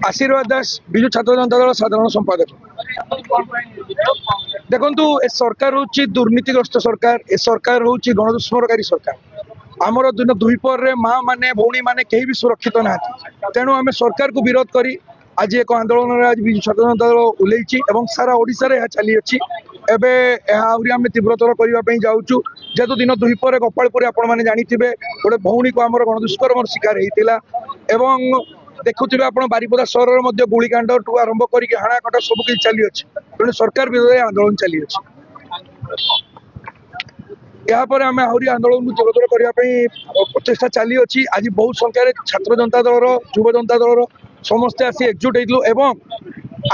आशीर्वाद दास विजु छात्र जनता दल साधारण संपादक। देखु ए सरकार हूँ दुर्नीतिग्रस्त सरकार, ए सरकार हूँ गणदुष्कर्मकारी सरकार। आमर दिन दुईपर माँ माने भौणी माने कहीं भी सुरक्षित ना, तेणु आम सरकार को विरोध करी आज एक आंदोलन आज विजु छात्र जनता दल ओल्लैची और सारा ओडिशा रे चली अच्छी। एवं आम तीव्रतर करने जाऊँ जेहेतु दिन दुईपर गोपालपुर आपने जानते गोटे भौणी को आम गणदुष्कर्म शिकार होता देखुवे आप बारिपदा सहर में गुलिकांड ठू आरंभ करके हाणाकटा सबकि चली अच्छी, तेणु सरकार विरोध आंदोलन चली अच्छी। यापर आम आहरी आंदोलन को तीव्रतर करने प्रचेषा चली अच्छी। आज बहुत संख्यार छात्र जनता दल युव जनता दल समस्ते आसी एकजुट होते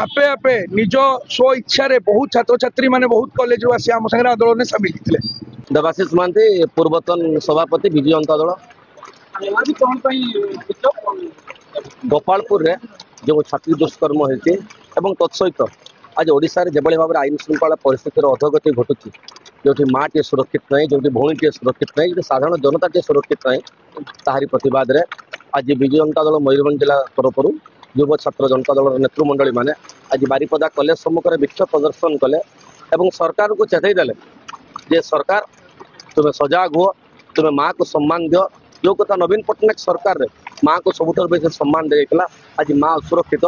आपे आपे निज स्व इच्छा बहुत छात्र छात्री मैंने बहुत कॉलेज आसी आम सागर आंदोलन में सामिल होते। देवाशीष महांती पूर्वतन सभापति विजु जनता दल। गोपालपुर रे जो छात्री दुष्कर्म होती तत्सहित आज ओडिशा जो भाव में आईन श्रृंखला परिस्थितिर अधोगति घटुची, जो माँ टे सुरक्षित नहीं, जो भौणी टे सुरक्षित नहीं, जो साधारण जनता टे सुरक्षित नहीं, ताहारी प्रतिवाद रे आज विजु जनता दल मयूरभंज जिला तरफ युव छात्र जनता दल नेतृमंडली माने आज बारिपदा कॉलेज सम्मुख में विक्षोभ प्रदर्शन कले और सरकार को चेताई देले जे सरकार तुम्हें सजाग हुआ, तुम्हें माँ को सम्मान दियो। जो कथा नवीन पट्टनायक सरकार रे माँ को सबुठ बेस सम्मान दिया, आज माँ असुरक्षित,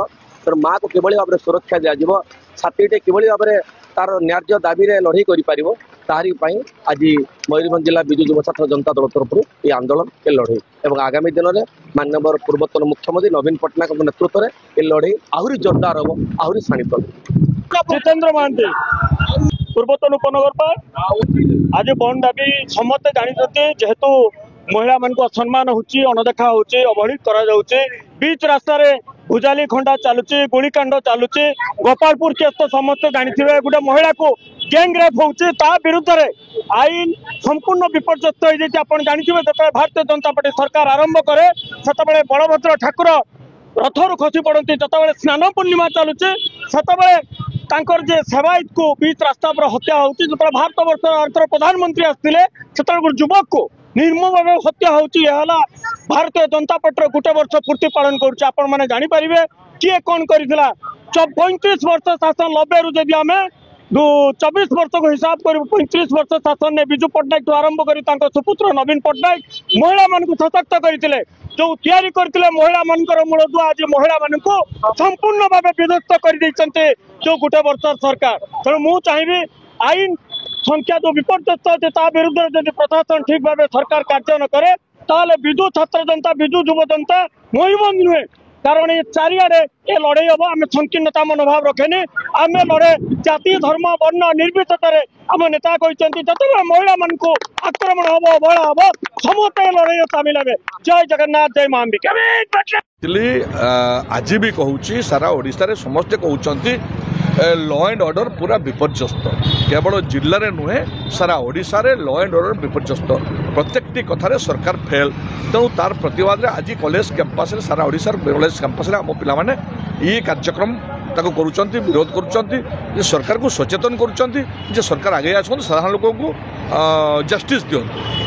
तर माँ को किभली भाव में सुरक्षा दिज्व, छात्रीटे किभली भाव में तार न्याय्य दाबी रे लड़ाई कर तारी आज मयूरभंज जिला विजु युव छात्र जनता दल तरफ ये आंदोलन ये लड़ाई और आगामी दिन में माननीय पूर्वतन मुख्यमंत्री नवीन पट्टनायक नेतृत्व में ये लड़ाई आहरी जोरदार हम आहरी शाणित। जितेंद्र महांती पूर्वतन उपनगर आज बंद दाबी समस्ते जानते जेहेतु महिला मान असम्मान होची, अणदेखा होची, अवहेलित करा जाउची, बीच रास्ता रे भुजाली खंडा चलुची, गुलिकांड चलुची। गोपालपुर केस तो समस्ते जानते गोटे महिला को गैंग रेप होची, ता विरुद्ध रे आईन संपूर्ण विपर्यस्त हो जाती। आप जानते जो भारतीय जनता पार्टी सरकार आरंभ करे से बलभद्र ठाकुर रथर खसी पड़ती, जो स्नान पूर्णिमा चलुचे से जे सेवायत को बीच रास्ता पर हत्या होती, जो भारत वर्ष प्रधानमंत्री आसते युवक को निर्मम भाव हत्या होती। भारतीय जनता पार्टी गोटे वर्ष पूर्ति पालन कर जापर किए कौन कर 35 वर्ष शासन 90 रु जब आम 24 वर्ष को हिसाब कर 35 वर्ष शासन ने विजु पट्टनायक आरंभ कर सुपुत्र नवीन पट्टनायक महिला मान सशक्त करते जो तैयारी करते महिला मानकर मूलदुआ आज महिला मान संपूर्ण भाव विध्वस्त कर जो गोटे वर्ष सरकार। तेणु मुझे चाहिए आईन संख्या जो विपर्यस्त अच्छे ता विरुद्ध जब प्रशासन ठीक भाव सरकार कार्य न करे ताले विजु छात्र जनता विजु युव जनता मयूरभंज नुहे, कारण ये चारिआडे ये लड़ाई हम आम संकीर्णता मनोभाव रखेनि। आम लड़े जाति धर्म वर्ण निर्विशेष आम नेता कहते जो महिला मान को आक्रमण हम अवहेला हम समस्त लड़ाई सामिल हे। जय जगन्नाथ, जय मां अंबिका। आज भी कहूँ सारा ओडिशा समस्ते कहते लॉ एंड ऑर्डर पूरा विपर्यस्त, केवल जिले में नुहे सारा ओडिशा रे लॉ एंड ऑर्डर विपर्यस्त, प्रत्येकटी कथार सरकार फेल। तेणु तार प्रतिवाद आज कॉलेज कैंपस सारा ओडिशा कॉलेज कैंपस आम पाने ये कार्यक्रम करुँच विरोध करुँच सरकार को सचेतन करुँच सरकार आगे आसत साधारण लोक जस्टिस दिखाँ।